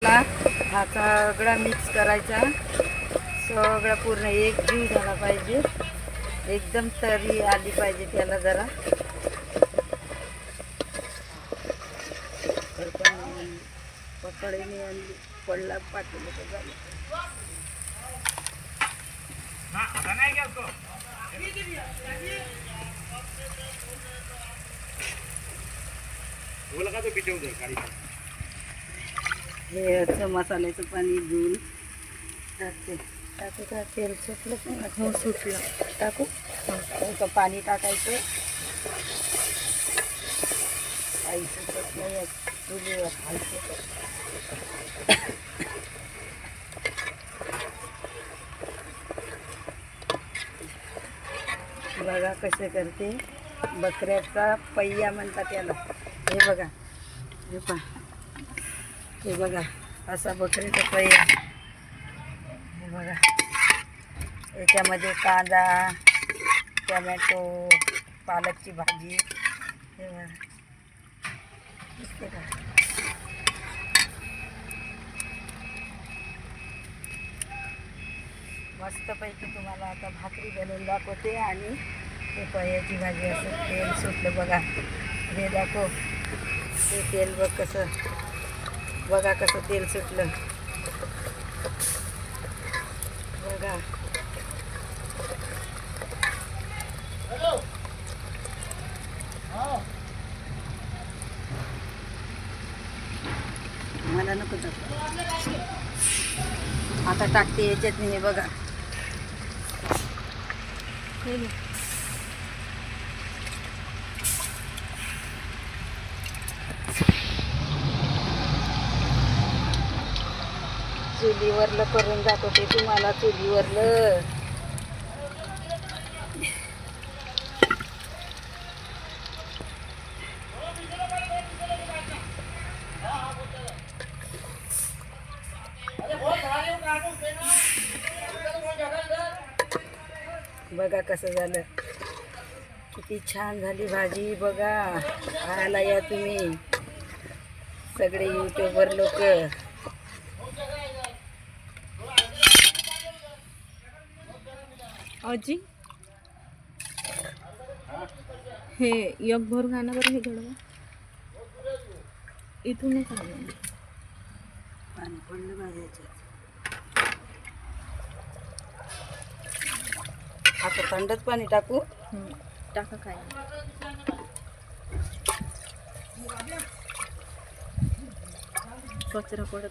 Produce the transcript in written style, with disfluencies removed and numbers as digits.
हा सगळा मिक्स करायचा, सगळा पूर्ण एक जीव झाला पाहिजे, एकदम तरी आली पाहिजे त्याला जरा. पकडीने आणली पडला पाठवलं तर झालं. हे असं मसाल्याचं पाणी घेऊन टाकते. टाकू का? तेल सुटलं पण हो सुटलं. टाकू का? पाणी टाकायचं. आई सुटत नाही चुलीवर खायचं. बघा कसे करते. बकऱ्याचा पहिया म्हणतात त्याला. हे बघा, हे पहा, हे बघा असा बकरीचा पहिया. हे बघा, याच्यामध्ये कांदा, टोमॅटो, पालकची भाजी. हे बघा, दिसते का? मस्तपैकी तुम्हाला आता भाकरी बनवून दाखवते. आणि ते पहियाची भाजी. असं तेल सुटलं बघा. हे दाखव, ते तेल बघ कसं, बघा कसं तेल सुटलं बघा. मला नको टाकू. आता टाकते याच्यात. नाही बघा, चुलीवरलं करून दाखवते तुम्हाला. चुलीवरलं बघा कसं झालं. किती छान झाली भाजी बघा. खायला या तुम्ही सगळे यूट्यूबर लोक. आजी हे एक भर गाणं बरं. हे घडवा इथूनच आलं. पाणी पडलं भाज्याचं. आता थंडच पाणी टाकू. टाका काय कचरा पडत.